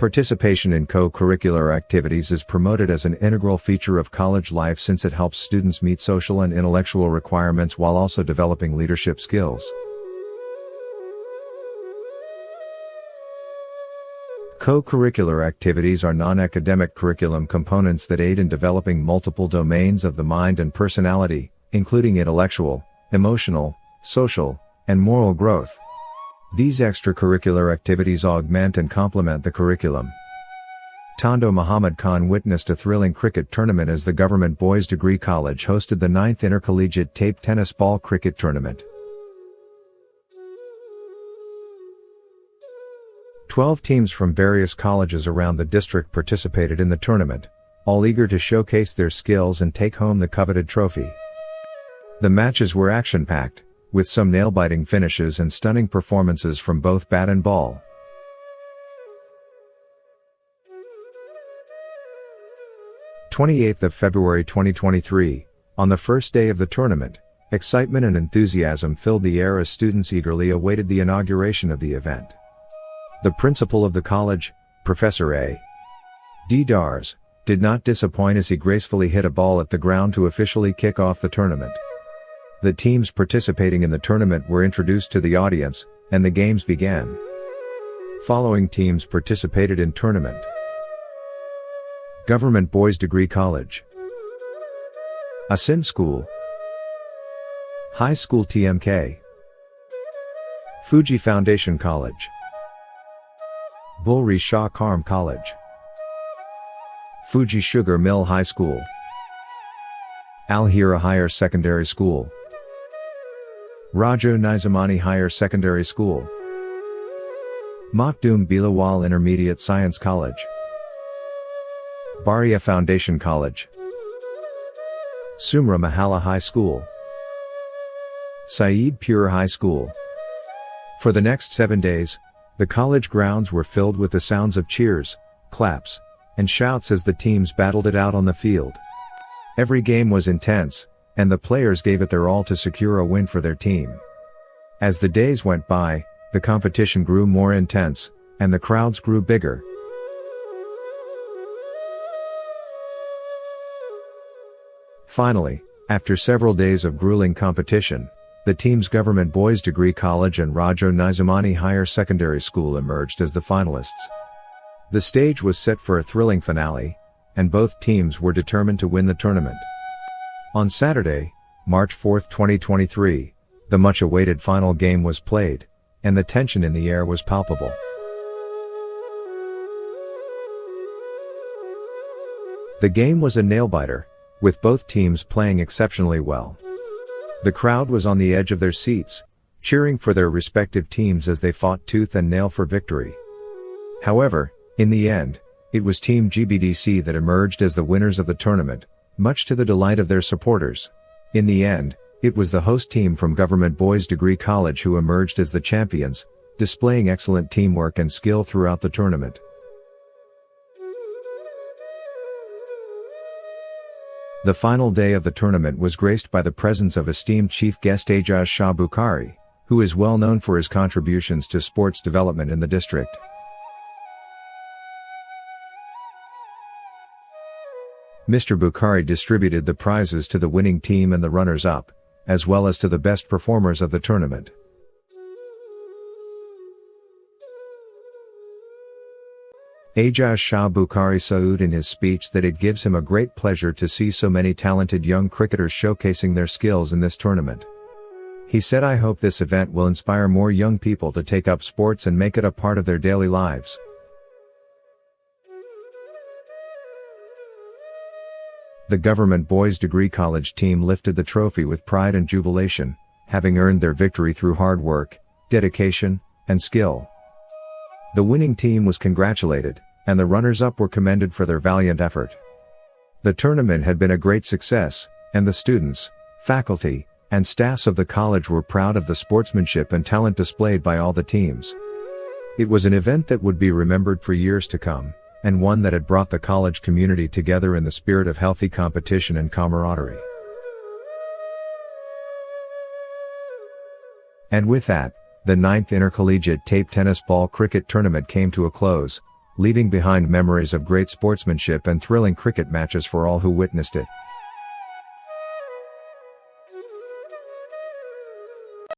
Participation in co-curricular activities is promoted as an integral feature of college life since it helps students meet social and intellectual requirements while also developing leadership skills. Co-curricular activities are non-academic curriculum components that aid in developing multiple domains of the mind and personality, including intellectual, emotional, social, and moral growth. These extracurricular activities augment and complement the curriculum. Tondo Muhammad Khan witnessed a thrilling cricket tournament as the Government Boys Degree College hosted the 9th Intercollegiate Tape Tennis Ball Cricket Tournament. 12 teams from various colleges around the district participated in the tournament, all eager to showcase their skills and take home the coveted trophy. The matches were action-packed, with some nail-biting finishes and stunning performances from both bat and ball. February 28, 2023, on the first day of the tournament, excitement and enthusiasm filled the air as students eagerly awaited the inauguration of the event. The principal of the college, Professor A. D. Dars, did not disappoint as he gracefully hit a ball at the ground to officially kick off the tournament. The teams participating in the tournament were introduced to the audience, and the games began. Following teams participated in tournament: Government Boys Degree College, Asim School, High School TMK, Fuji Foundation College, Bulri Shah Karm College, Fuji Sugar Mill High School, Al Hira Higher Secondary School, Rajo Nizamani Higher Secondary School, Makhdoom Bilawal Intermediate Science College, Baria Foundation College, Sumra Mahalla High School, Saeed Pure High School. For the next 7 days, the college grounds were filled with the sounds of cheers, claps, and shouts as the teams battled it out on the field. Every game was intense, and the players gave it their all to secure a win for their team. As the days went by, the competition grew more intense, and the crowds grew bigger. Finally, after several days of grueling competition, the teams Government Boys Degree College and Rajo Nizamani Higher Secondary School emerged as the finalists. The stage was set for a thrilling finale, and both teams were determined to win the tournament. On Saturday, March 4, 2023, the much-awaited final game was played, and the tension in the air was palpable. The game was a nail-biter, with both teams playing exceptionally well. The crowd was on the edge of their seats, cheering for their respective teams as they fought tooth and nail for victory. However, in the end, it was Team GBDC that emerged as the winners of the tournament, much to the delight of their supporters. In the end, it was the host team from Government Boys Degree College who emerged as the champions, displaying excellent teamwork and skill throughout the tournament. The final day of the tournament was graced by the presence of esteemed chief guest Ajaz Shah Bukhari, who is well known for his contributions to sports development in the district. Mr. Bukhari distributed the prizes to the winning team and the runners-up, as well as to the best performers of the tournament. Ajaz Shah Bukhari said in his speech that it gives him a great pleasure to see so many talented young cricketers showcasing their skills in this tournament. He said, "I hope this event will inspire more young people to take up sports and make it a part of their daily lives." The Government Boys Degree College team lifted the trophy with pride and jubilation, having earned their victory through hard work, dedication, and skill. The winning team was congratulated, and the runners-up were commended for their valiant effort. The tournament had been a great success, and the students, faculty, and staffs of the college were proud of the sportsmanship and talent displayed by all the teams. It was an event that would be remembered for years to come, and one that had brought the college community together in the spirit of healthy competition and camaraderie. And with that, the 9th Intercollegiate Tape Tennis Ball Cricket Tournament came to a close, leaving behind memories of great sportsmanship and thrilling cricket matches for all who witnessed it.